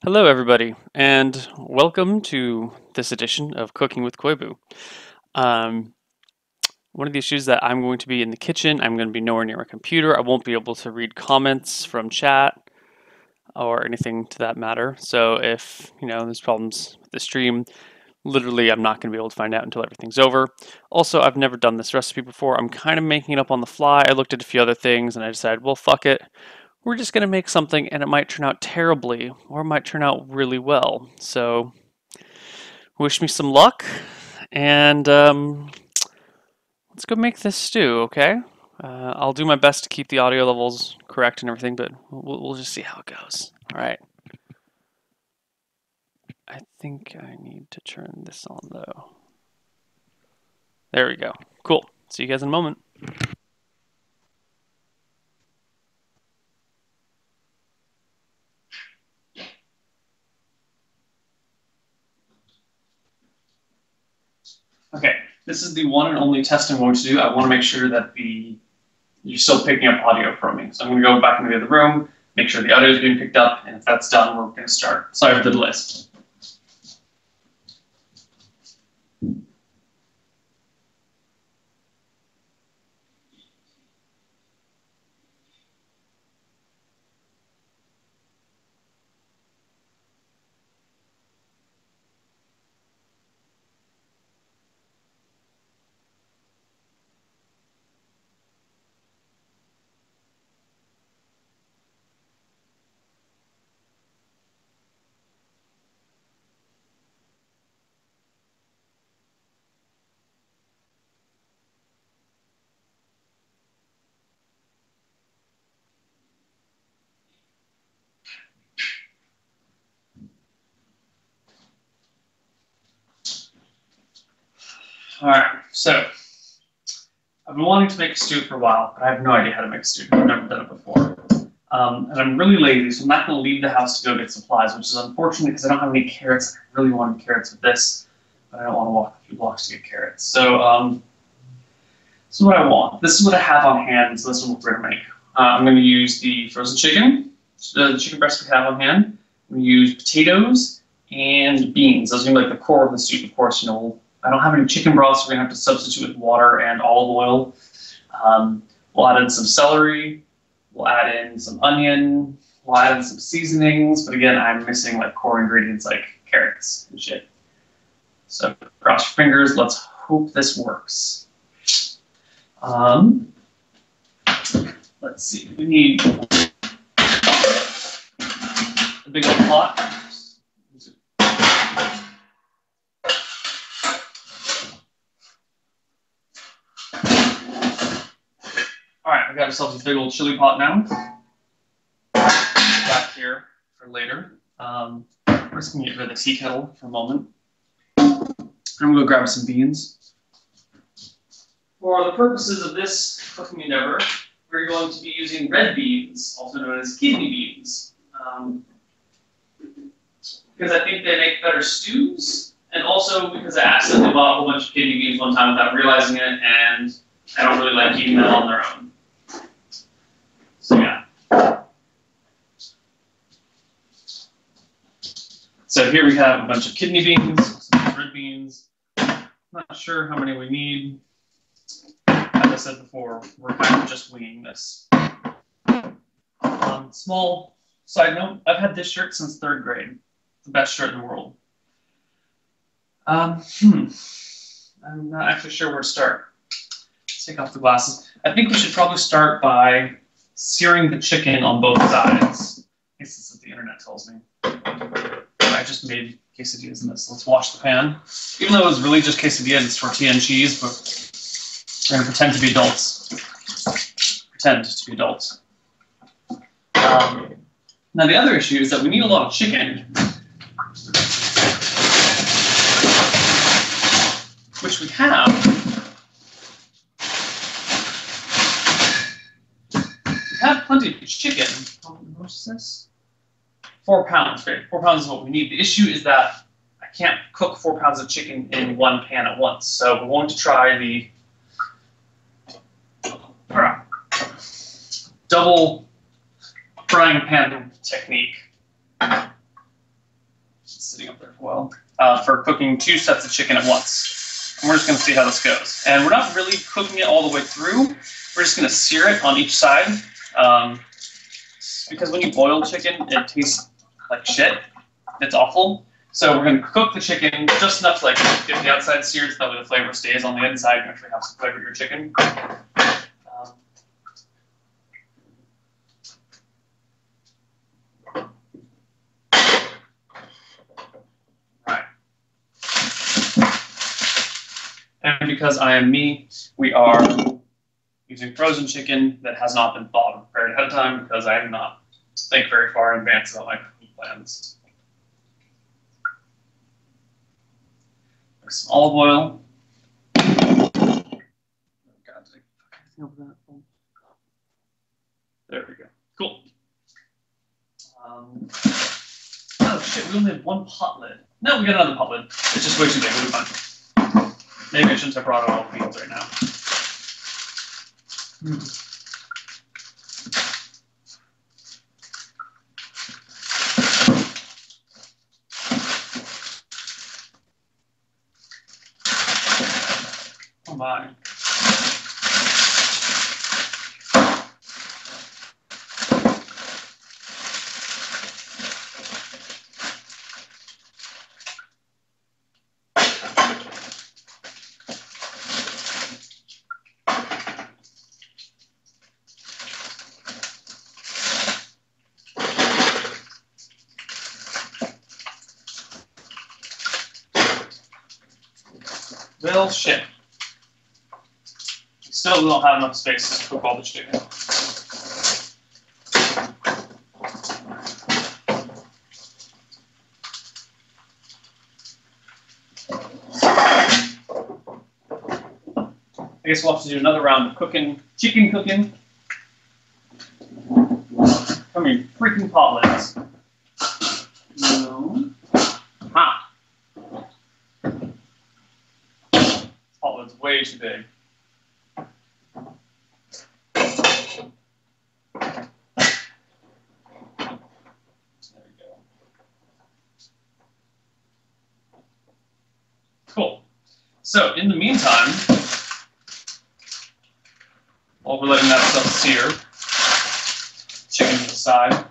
Hello, everybody, and welcome to this edition of Cooking with Koibu. Um, One of the issues that I'm going to be in the kitchen. I'm going to be nowhere near a computer. I won't be able to read comments from chat or anything to that matter. So if there's problems with the stream, literally I'm not going to be able to find out until everything's over. Also, I've never done this recipe before. I'm kind of making it up on the fly. I looked at a few other things and I decided, well, fuck it. We're just going to make something and it might turn out terribly or it might turn out really well. So wish me some luck, and let's go make this stew, okay? I'll do my best to keep the audio levels correct and everything, but we'll just see how it goes. All right. I think I need to turn this on, though. There we go. Cool. See you guys in a moment. Okay, this is the one and only test I'm going to do. I want to make sure that you're still picking up audio from me. So I'm going to go back into the other room, make sure the audio is being picked up, and if that's done, we're going to start. Sorry for the delay. All right, so I've been wanting to make a stew for a while, but I have no idea how to make a stew. I've never done it before. And I'm really lazy, so I'm not going to leave the house to go get supplies, which is unfortunate because I don't have any carrots. I really wanted carrots with this, but I don't want to walk a few blocks to get carrots. So this is what I want. This is what I have on hand, so this is what we're going to make. I'm going to use the frozen chicken, the chicken breast we have on hand. I'm going to use potatoes and beans. Those are going to be like the core of the soup, of course. I don't have any chicken broth, so we're going to have to substitute with water and olive oil. We'll add in some celery. We'll add in some onion. We'll add in some seasonings. But again, I'm missing like core ingredients like carrots and shit. So cross your fingers. Let's hope this works. Let's see. We need a big old pot. All right, I got ourselves a big old chili pot now. Back here for later. We're just gonna get rid of the tea kettle for a moment. I'm gonna go grab some beans. For the purposes of this cooking endeavor, we're going to be using red beans, also known as kidney beans, because I think they make better stews, and also because I accidentally bought a whole bunch of kidney beans one time without realizing it, and I don't really like eating them on their own. So yeah. So here we have a bunch of kidney beans, some red beans. Not sure how many we need. As I said before, we're kind of just winging this. Small side note, I've had this shirt since 3rd grade. The best shirt in the world. I'm not actually sure where to start. Let's take off the glasses. I think we should probably start by searing the chicken on both sides. I guess this is what the internet tells me. I just made quesadillas in this. Let's wash the pan. Even though it was really just quesadillas, it's tortilla and cheese, but we're going to pretend to be adults. Pretend to be adults. Now the other issue is that we need a lot of chicken, which we have. We have plenty of chicken. How much is this? 4 pounds, right? 4 pounds is what we need. The issue is that I can't cook 4 pounds of chicken in one pan at once. So we're going to try the double frying pan technique. sitting up there for a while, for cooking 2 sets of chicken at once. And we're just going to see how this goes. And we're not really cooking it all the way through. We're just going to sear it on each side. Because when you boil chicken, it tastes like shit. It's awful. So we're going to cook the chicken just enough to like get the outside seared so that way the flavor stays on the inside and actually have some flavor to your chicken. And because I am me, we are using frozen chicken that has not been thawed and prepared ahead of time because I do not think very far in advance about my cooking plans. There's some olive oil. There we go. Cool. Oh shit, we only have 1 pot lid. No, we got another pot lid. It's just way too big. We'll be fine. Maybe I shouldn't have brought out all the beans right now. Oh my. Well, shit. We still don't have enough space to cook all the chicken. I guess we'll have to do another round of cooking, chicken cooking. How many freaking pot lids? No. Ha! Pot lid's way too big. There we go. Cool. So, in the meantime, while we're letting that stuff sear, chicken to the side.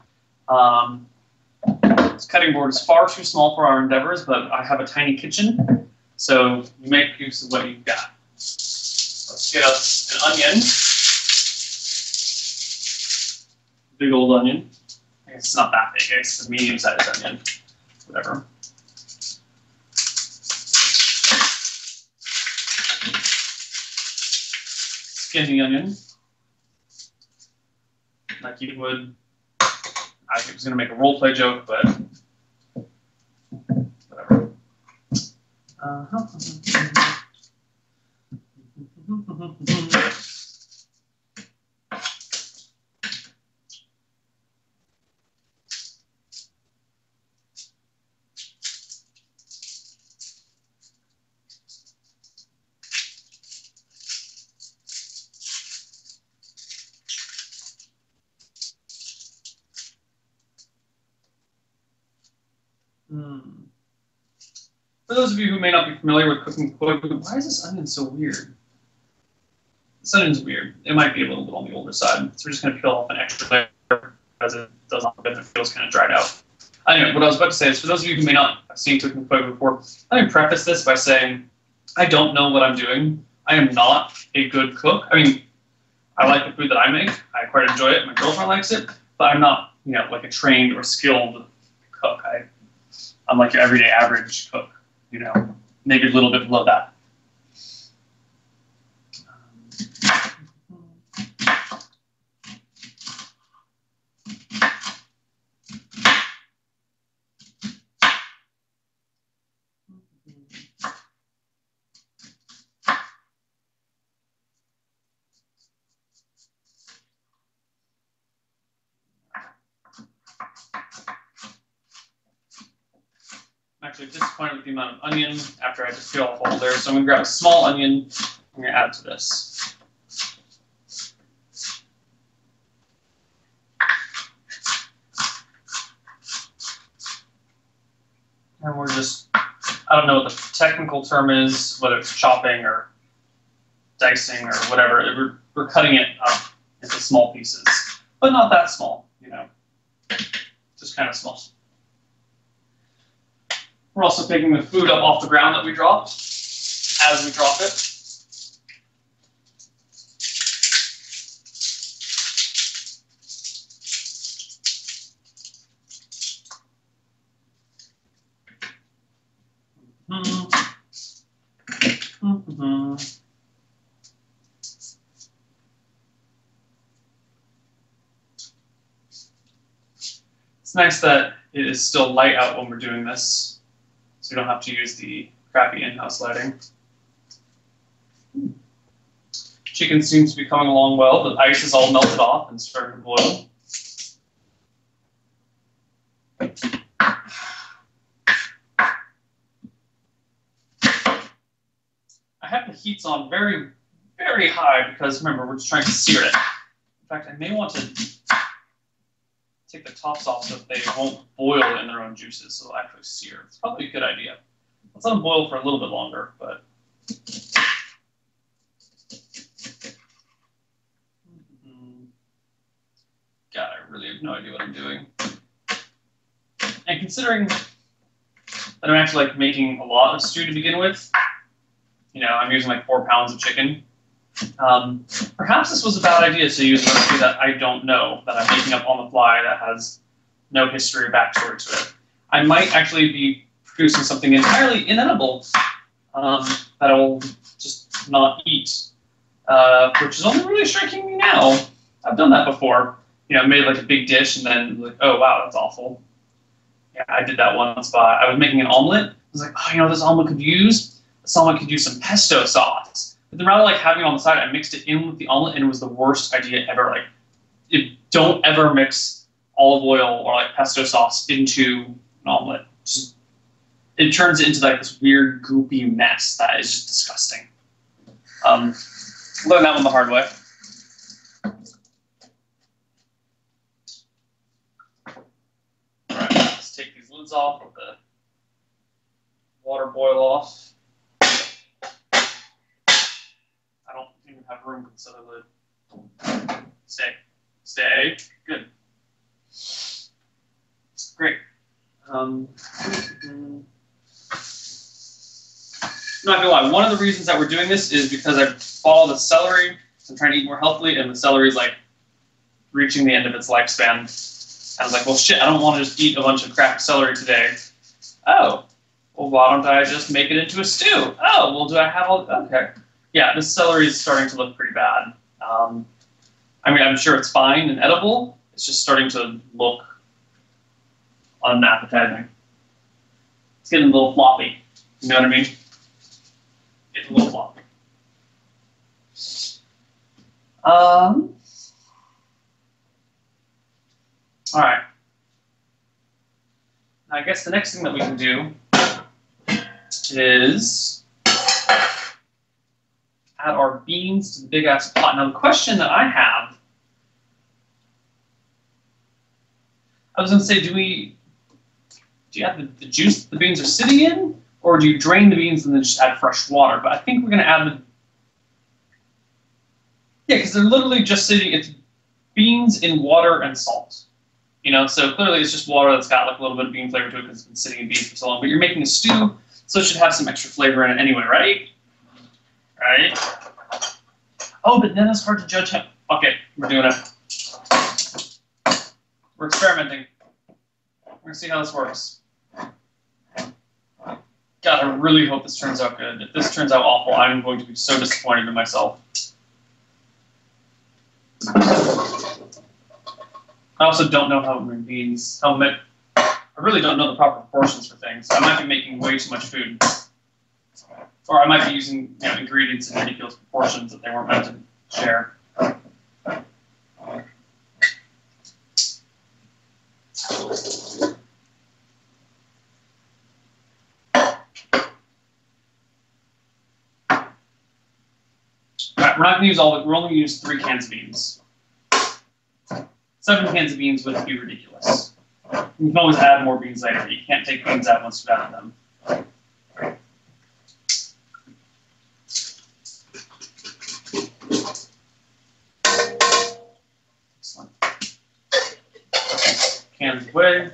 This cutting board is far too small for our endeavors, but I have a tiny kitchen, so you make use of what you've got. Let's get us an onion. Big old onion. I guess it's not that big, it's a medium-sized onion. Whatever. Skin the onion. Like you would. I was going to make a role play joke, but whatever. For those of you who may not be familiar with cooking koibu, why is this onion so weird? This onion's weird. It might be a little bit on the older side, so we're just going to peel off an extra layer because it does not fit and it feels kind of dried out. Anyway, what I was about to say is, for those of you who may not have seen cooking koibu before, let me preface this by saying I don't know what I'm doing. I am not a good cook. I mean, I like the food that I make. I quite enjoy it. My girlfriend likes it, but I'm not, like a trained or skilled cook. I'm like your everyday average cook. Maybe a little bit below that. I'm actually disappointed with the amount of onion after I just peel off all there. So I'm going to grab a small onion. I'm going to add it to this. And we're just, I don't know what the technical term is, whether it's chopping or dicing or whatever. We're cutting it up into small pieces, but not that small, you know, just kind of small. We're also picking the food up off the ground that we dropped as we drop it. It's nice that it is still light out when we're doing this, so we don't have to use the crappy in-house lighting. Chicken seems to be coming along well. The ice is all melted off and starting to boil. I have the heats on very, very high because, remember, we're just trying to sear it. In fact, I may want to take the tops off so that they won't boil in their own juices, so they'll actually sear. It's probably a good idea. Let's let them boil for a little bit longer, but... God, I really have no idea what I'm doing. And considering that I'm actually like making a lot of stew to begin with, you know, I'm using like 4 pounds of chicken. Perhaps this was a bad idea to use a recipe that I don't know, that I'm making up on the fly, that has no history or backstory to it. I might actually be producing something entirely inedible that I will just not eat, which is only really striking me now. I've done that before. You know, made like a big dish and then like, oh wow, that's awful. Yeah, I did that once. But I was making an omelet. I was like, oh, you know what this omelet could use? This omelet could use some pesto sauce. But then rather like having it on the side, I mixed it in with the omelet, and it was the worst idea ever. Like, don't ever mix olive oil or like pesto sauce into an omelet. Just, it turns it into like this weird goopy mess that is just disgusting. Learned that one the hard way. Take these lids off, let the water boil off. I don't even have room for this other lid. Stay. Good. Great. I'm not gonna lie, one of the reasons that we're doing this is because I follow the celery. So I'm trying to eat more healthily, and the celery is like reaching the end of its lifespan. I was like, well, shit, I don't want to just eat a bunch of cracked celery today. Oh, well, why don't I just make it into a stew? Oh, well, do I have all... Okay. Yeah, this celery is starting to look pretty bad. I mean, I'm sure it's fine and edible. It's just starting to look unappetizing. It's getting a little floppy. You know what I mean? It's a little floppy. All right. I guess the next thing that we can do is add our beans to the big ass pot. Now the question that I have, I was gonna say, do you add the juice the beans are sitting in, or do you drain the beans and then just add fresh water? But I think we're gonna add yeah, because they're literally just sitting, it's beans in water and salt. You know, so clearly it's just water that's got like a little bit of bean flavor to it because it's been sitting in beans for so long. But you're making a stew, so it should have some extra flavor in it anyway, right? Right? Oh, but then it's hard to judge how... Okay, we're doing it. We're experimenting. We're gonna see how this works. God, I really hope this turns out good. If this turns out awful, I'm going to be so disappointed in myself. I also don't know how many beans, I really don't know the proper proportions for things. I might be making way too much food. Or I might be using, you know, ingredients in ridiculous proportions that they weren't meant to share. Alright, we're not going to use all of it, we're only going to use 3 cans of beans. 7 cans of beans would be ridiculous. You can always add more beans later. You can't take beans out once you've added them. Excellent. Cans away.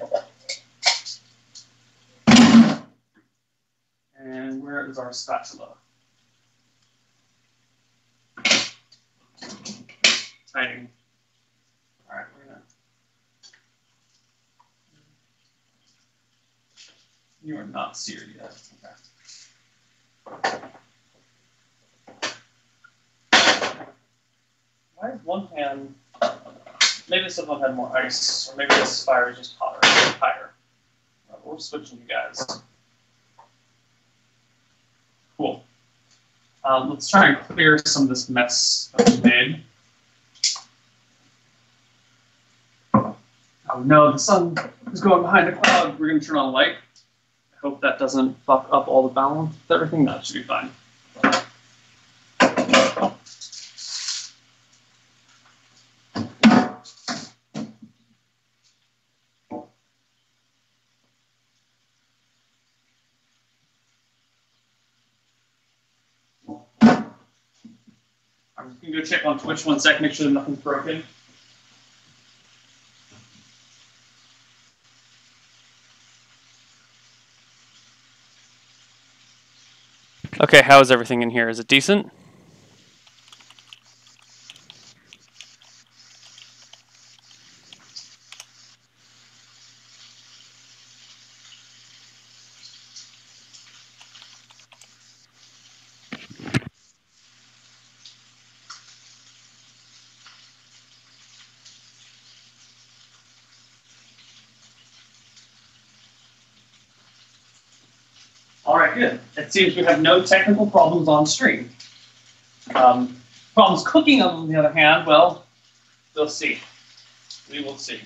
And where is our spatula? Hiding. All right, we're gonna. You are not seared yet. Okay. Why is one pan? Maybe this one had more ice, or maybe this fire is just hotter, higher. Right, we're switching you guys. Cool. Let's try and clear some of this mess that we made. Oh no, the sun is going behind a cloud. We're going to turn on a light. I hope that doesn't fuck up all the balance with everything. That should be fine. I'm just going to go check on Twitch 1 sec, make sure that nothing's broken. Okay, how is everything in here? Is it decent? All right, good. It seems we have no technical problems on stream. Problems cooking, on the other hand, well, we'll see. We will see.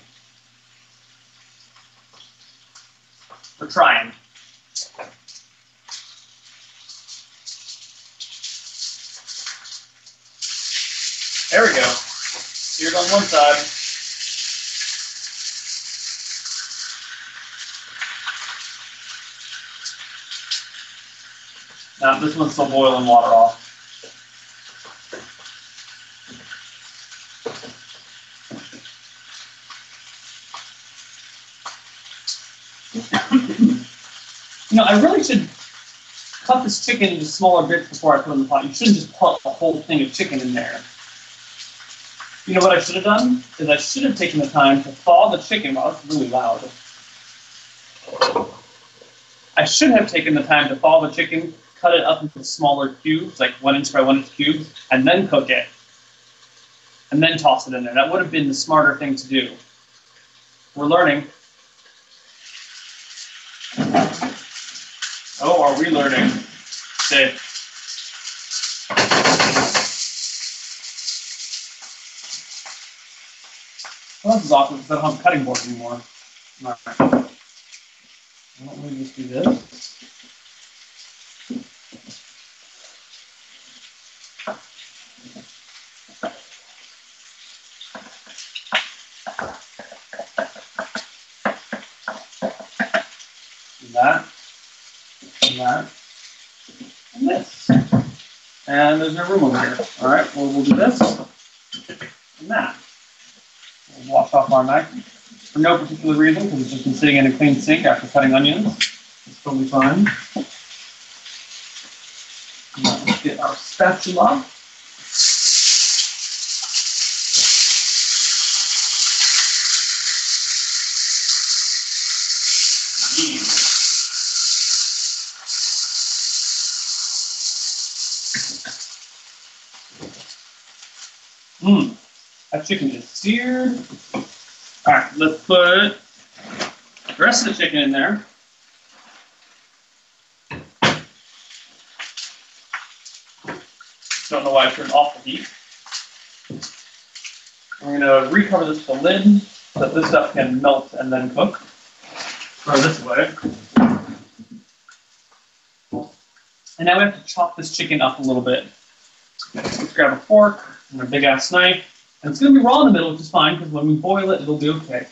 We're trying. There we go. Seared on one side. Now this one's still boiling water off. You know, I really should cut this chicken into smaller bits before I put it in the pot. You shouldn't just put a whole thing of chicken in there. You know what I should have done? Is I should have taken the time to thaw the chicken. Wow, that's really loud. I should have taken the time to thaw the chicken, cut it up into smaller cubes, like 1 inch by 1 inch cubes, and then cook it. And then toss it in there. That would have been the smarter thing to do. We're learning. Oh, are we learning? Say. Well, this is awkward because I don't have a cutting board anymore. All right. Why don't we just do this? That, and that, and this. And there's no room over here. All right, well, we'll do this and that. We'll wash off our knife for no particular reason, because it's just been sitting in a clean sink after cutting onions. It's totally fine. Now let's get our spatula. That chicken is seared. All right, let's put the rest of the chicken in there. Don't know why I turned off the heat. We're going to recover this with a lid so that this stuff can melt and then cook. Throw this away. And now we have to chop this chicken up a little bit. Let's grab a fork and a big ass knife. And it's going to be raw in the middle, which is fine, because when we boil it, it'll be okay.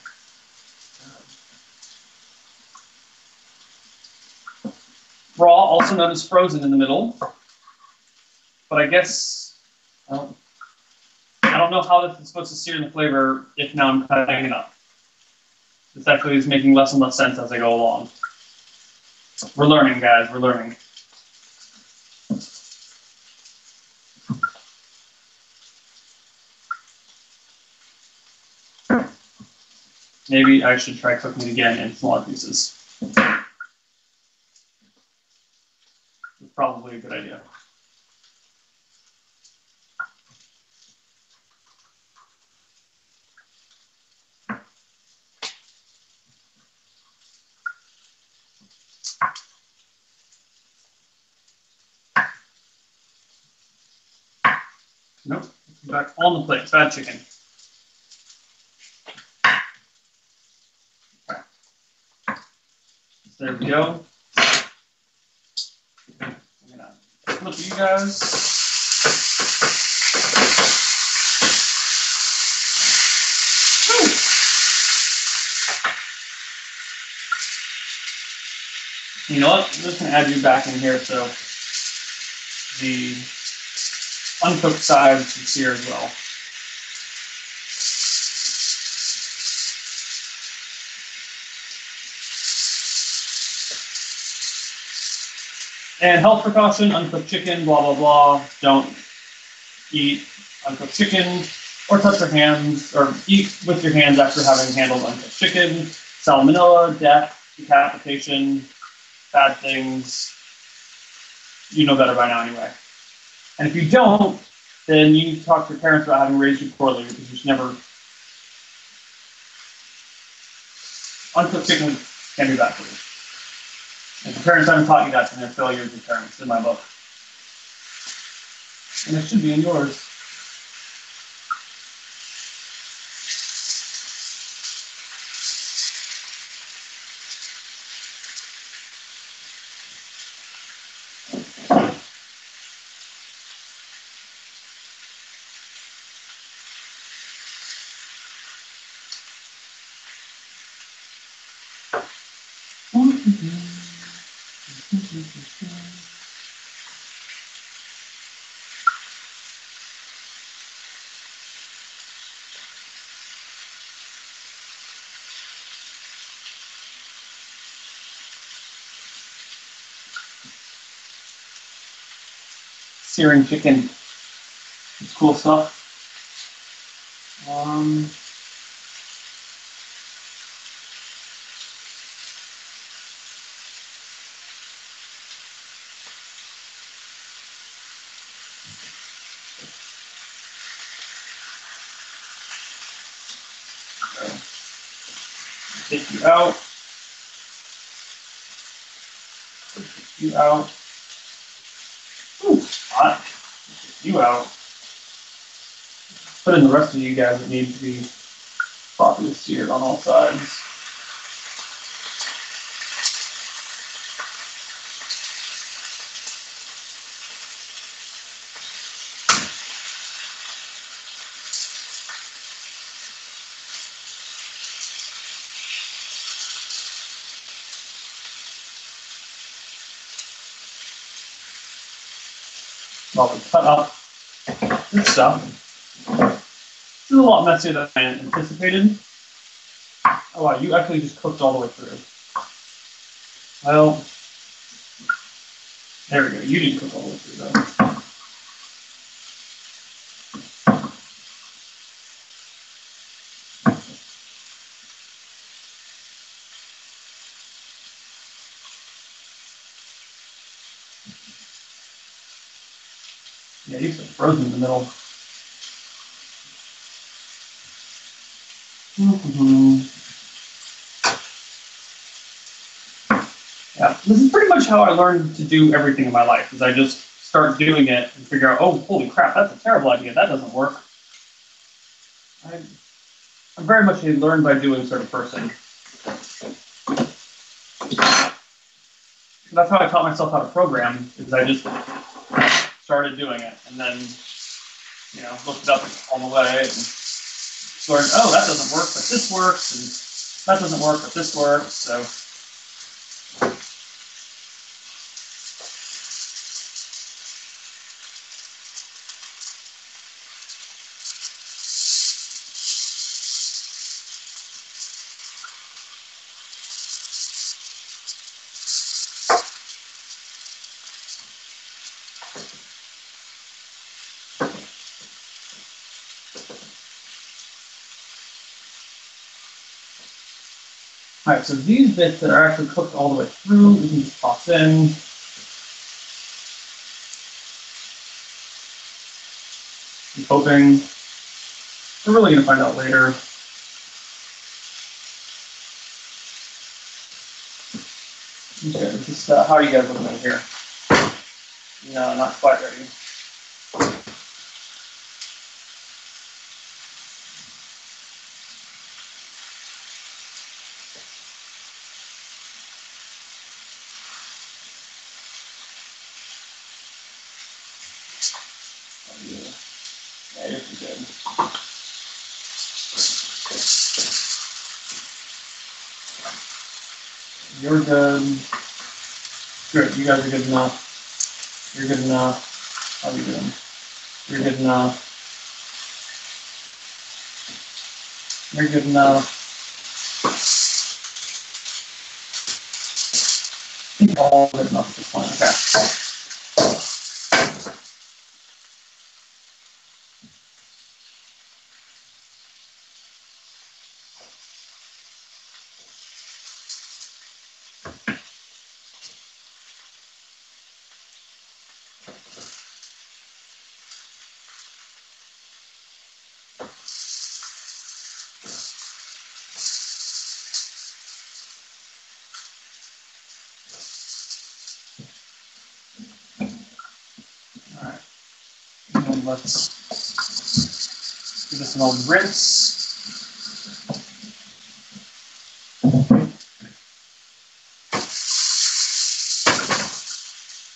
raw, also known as frozen in the middle. But I guess, I don't know how this is supposed to sear the flavor if now I'm cutting it up. This actually is making less and less sense as I go along. We're learning, guys, we're learning. Maybe I should try cooking it again in smaller pieces. It's probably a good idea. Nope, back on the plate, bad chicken. Okay. There we go. I'm gonna flip you guys. Woo. You know what? I'm just gonna add you back in here so the uncooked side should sear as well. And health precaution, uncooked chicken, blah, blah, blah. Don't eat uncooked chicken or touch your hands or eat with your hands after having handled uncooked chicken. Salmonella, death, decapitation, bad things. You know better by now anyway. And if you don't, then you need to talk to your parents about having raised you poorly because you should never. Uncooked chicken can be bad for you. If your parents haven't taught you that, then they're failures of parents in my book. And it should be in yours. Searing chicken. It's cool stuff. Take you out. Take you out. Ooh, hot. Take you out. Put in the rest of you guys that need to be properly seared on all sides. While we cut up this stuff. This is a lot messier than I anticipated. Oh wow, you actually just cooked all the way through. Well, there we go. You didn't cook all the way through though. Yeah, you said frozen in the middle. Yeah, this is pretty much how I learned to do everything in my life, is I just start doing it and figure out, oh, holy crap, that's a terrible idea, that doesn't work. I'm very much a learn by doing sort of person. That's how I taught myself how to program, is I just started doing it, and then, you know, looked it up on the way, and learned, oh, that doesn't work, but this works, and that doesn't work, but this works, so. All right, so these bits that are actually cooked all the way through, we can just toss in. I'm hoping. We're really going to find out later. Okay, just, how are you guys looking at here? No, not quite ready. Yeah, you're pretty good. You're good. Good, you guys are good enough. You're good enough. How are you doing? You're good enough. You're good enough. All good enough at this point. Okay. All right. And let's give this an old rinse.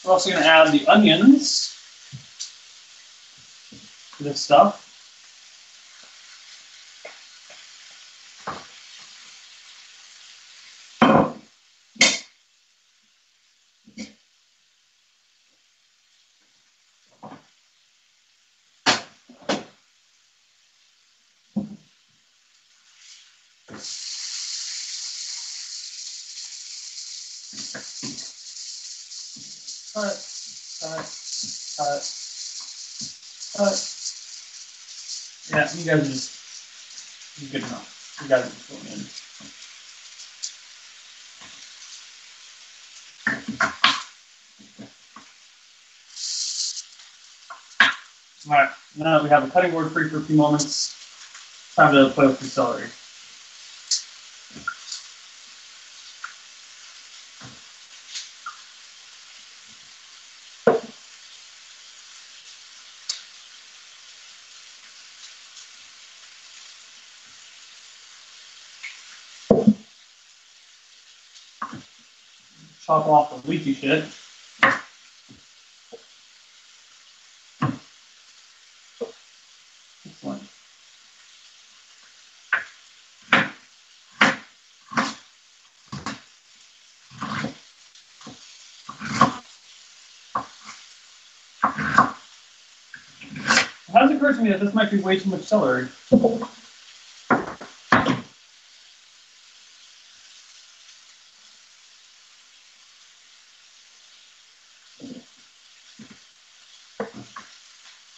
We're also going to add the onions to this stuff. Cut, cut. Yeah, you guys are just good enough. You guys are just going in. All right, now that we have the cutting board free for a few moments, time to play with the celery. Chop off the leafy shit. Excellent. It has occurred to me that this might be way too much celery.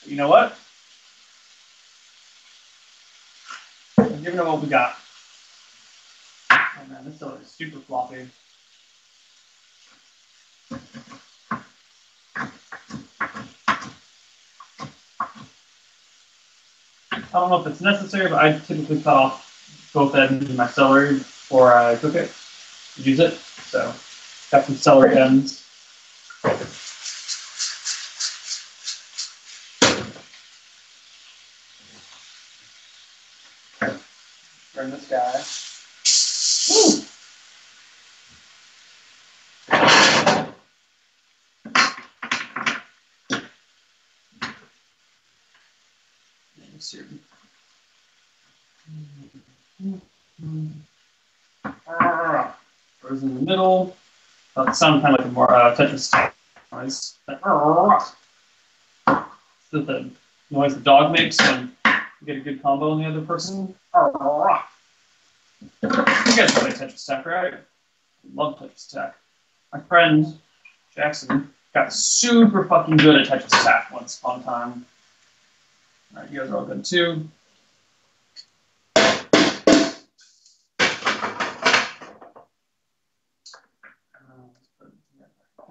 You know what? I'm giving it what we got. Oh man, this celery is super floppy. I don't know if it's necessary, but I typically cut off both ends of my celery before I cook it, use it. So, got some celery ends. Turn this guy. Woo! Goes in the middle. That sounds kind of like a more Tetris noise. It's the noise the dog makes when you get a good combo on the other person. You guys play Tetris Tech, right? Love Tetris Tech. My friend Jackson got super fucking good at Tetris Tech once upon a time. All right, you guys are all good too.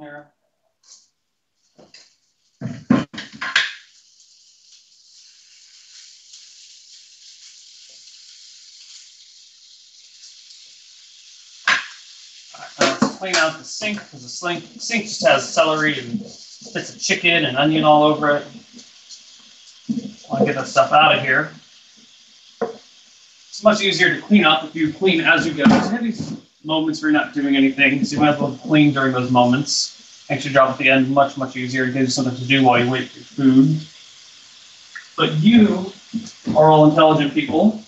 here. Let's clean out the sink because the sink just has celery and bits of chicken and onion all over it. I want to get that stuff out of here. It's much easier to clean up if you clean as you go. So you have these moments where you're not doing anything, so you might as well clean during those moments. Makes your job at the end much, much easier. It gives you something to do while you wait for your food. But you are all intelligent people,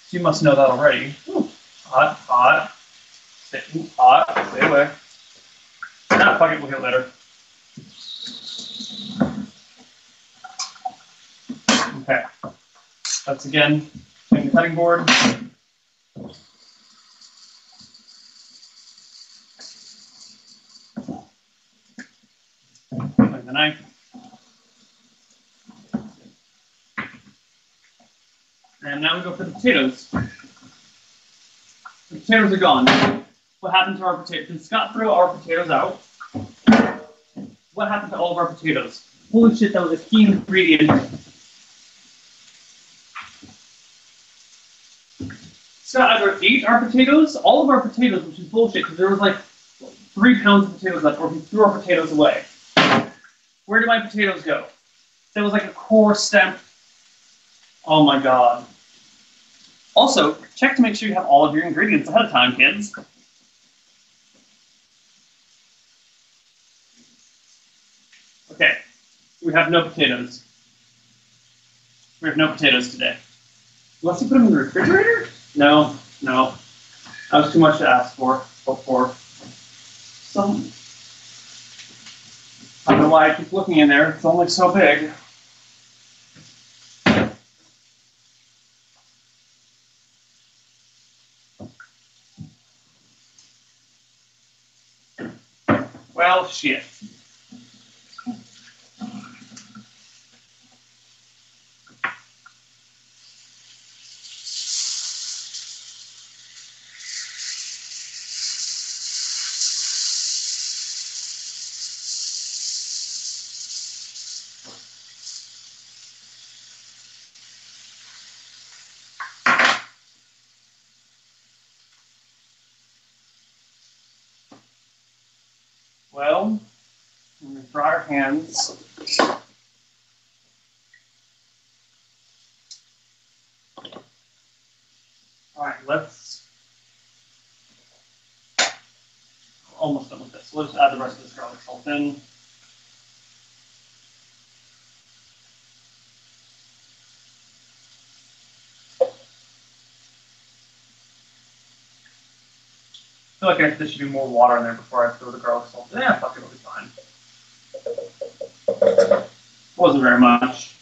so you must know that already. Ooh, hot, hot. Hot, stay away. Ah, fuck it, we'll get later. Okay. That's again, taking the cutting board. Take the knife. And now we go for the potatoes. The potatoes are gone. What happened to our potatoes? Did Scott throw our potatoes out? What happened to all of our potatoes? Holy shit, that was a key ingredient. Scott either ate our potatoes, all of our potatoes, which is bullshit, because there was like 3 pounds of potatoes left, or he threw our potatoes away. Where did my potatoes go? There was like a core stem. Oh my god. Also, check to make sure you have all of your ingredients ahead of time, kids. Okay, we have no potatoes. We have no potatoes today. Unless you put them in the refrigerator? No, no. That was too much to ask for before. I don't know why I keep looking in there. It's only so big. Well, shit. Well, we're going to dry our hands. All right, let's. Almost done with this. We'll just add the rest of this garlic salt in. I feel like there should be more water in there before I throw the garlic salt. Yeah, fuck it, it'll be fine. Wasn't very much.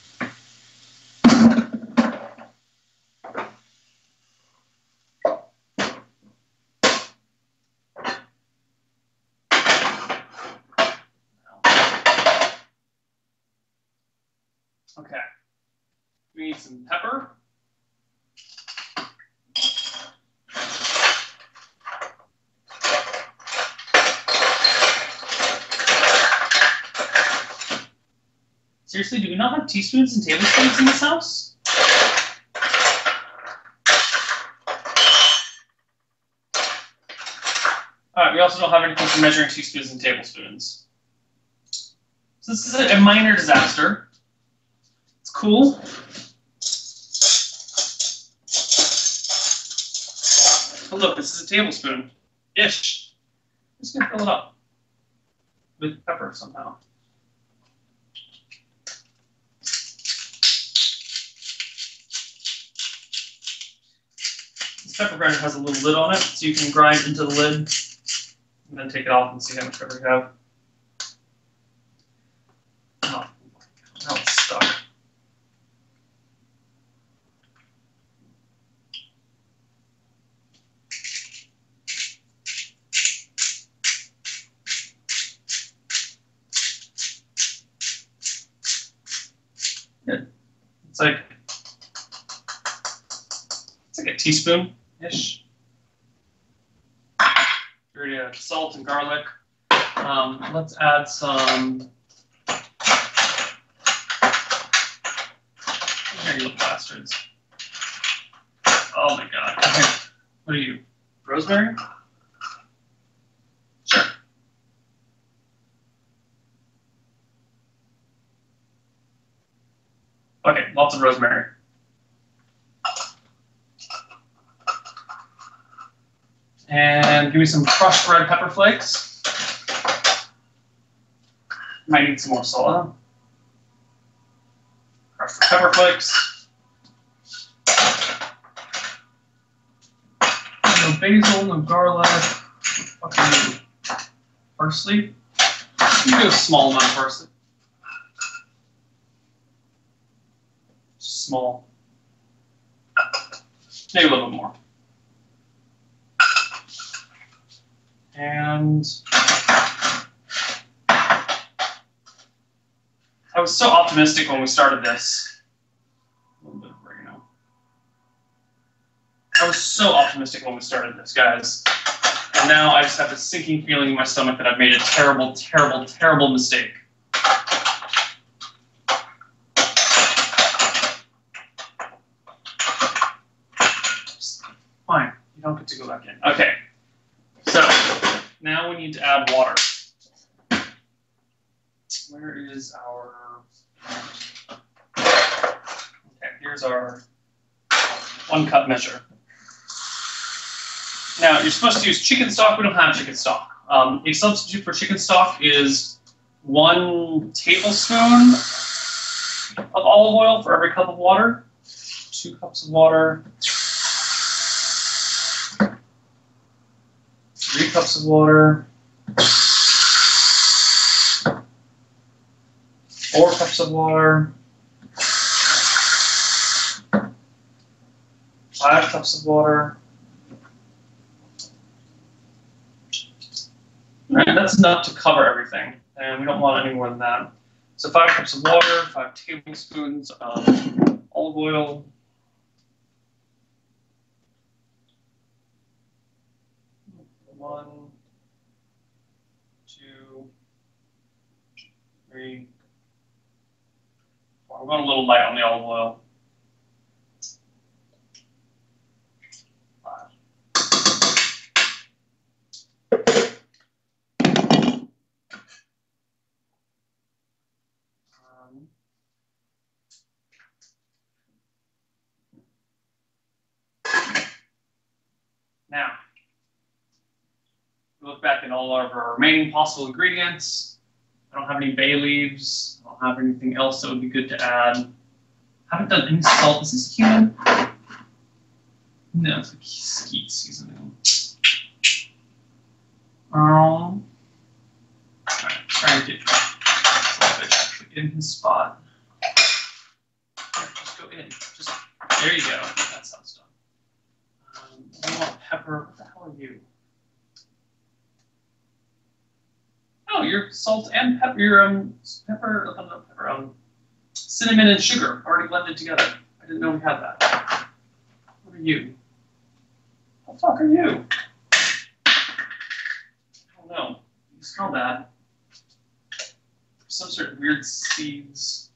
Okay. We need some pepper. Seriously, do we not have teaspoons and tablespoons in this house? Alright, we also don't have anything for measuring teaspoons and tablespoons. So this is a minor disaster. It's cool. Oh look, this is a tablespoon-ish. I'm just gonna fill it up with pepper somehow. This pepper grinder has a little lid on it, so you can grind into the lid and then take it off and see how much pepper you have. Oh, now it's stuck. Good. It's like a teaspoon-ish. Salt and garlic. Let's add some. Here, you bastards. Oh my god. Okay. What are you? Rosemary? Sure. Okay, lots of rosemary. And give me some crushed red pepper flakes. Might need some more salt. Crushed red pepper flakes. No basil, no garlic. Fucking parsley. You can do a small amount of parsley. Small. Maybe a little bit more. And I was so optimistic when we started this. A little bit of oregano. I was so optimistic when we started this, guys. And now I just have this sinking feeling in my stomach that I've made a terrible, terrible, terrible mistake. Fine, you don't get to go back in. Okay, so now we need to add water. Where is our... Okay, here's our 1 cup measure. Now, you're supposed to use chicken stock. We don't have chicken stock. A substitute for chicken stock is 1 tablespoon of olive oil for every cup of water. 2 cups of water. 3 cups of water. 4 cups of water. 5 cups of water. Right, that's enough to cover everything, and we don't want any more than that. So 5 cups of water, 5 tablespoons of olive oil. One, 2, 3, 4. I'm going a little light on the olive oil. 5. Now, we look back at all of our remaining possible ingredients. I don't have any bay leaves. I don't have anything else that would be good to add. I haven't done any salt. Is this cumin? No, it's like skeet seasoning. Alright, try and get salvage actually in his spot. Here, just go in. Just there you go. That sounds done. I want pepper. What the hell are you? Oh, you're salt and pepper. You're cinnamon and sugar already blended together. I didn't know we had that. What are you? What the fuck are you? I don't know. You smell bad. Some sort of weird seeds.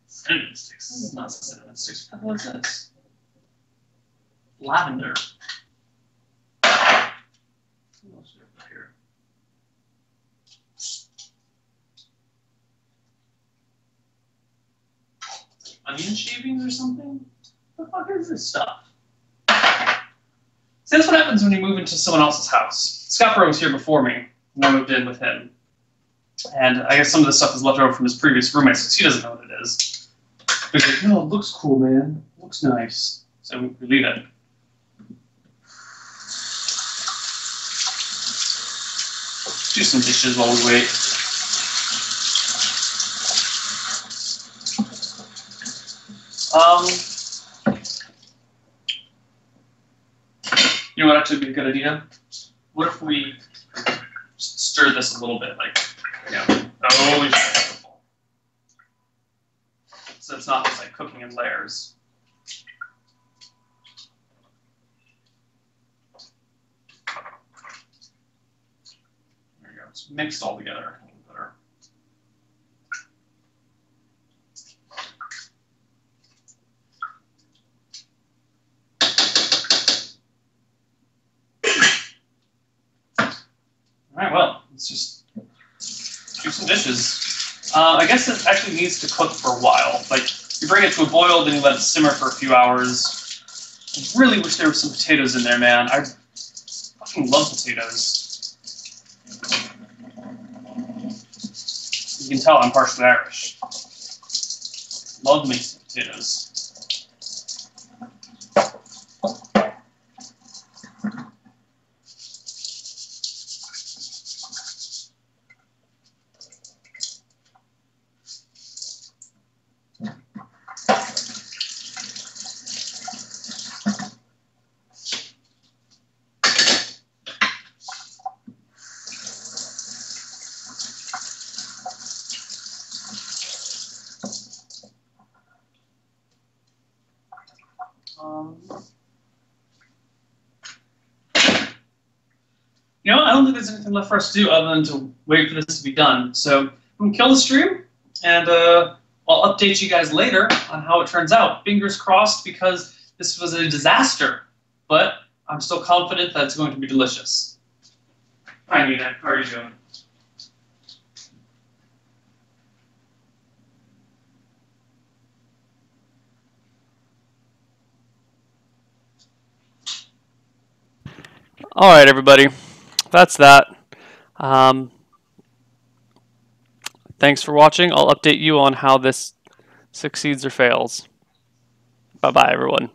Cinnamon sticks. This is not cinnamon sticks. What the hell is this? Lavender. What else do we have here? Onion shavings or something? What the fuck is this stuff? See, that's what happens when you move into someone else's house. Scott was here before me, and I moved in with him. And I guess some of the stuff is left over from his previous roommates, because he doesn't know what it is. He's like, no, it looks cool, man. It looks nice. So we leave it. Do some dishes while we wait. You know what actually would be a good idea? What if we stir this a little bit, like, holy shit. So it's not just like cooking in layers. it's mixed all together a little better. All right, well, let's just do some dishes. I guess it actually needs to cook for a while. Like, you bring it to a boil, then you let it simmer for a few hours. I really wish there were some potatoes in there, man. I fucking love potatoes. You can tell I'm partially Irish. Love me some potatoes. You know, I don't think there's anything left for us to do other than to wait for this to be done. So I'm going to kill the stream, and I'll update you guys later on how it turns out. Fingers crossed, because this was a disaster, but I'm still confident that it's going to be delicious. Hi, Nina. How are you doing? All right, everybody. That's that. Thanks for watching. I'll update you on how this succeeds or fails. Bye-bye, everyone.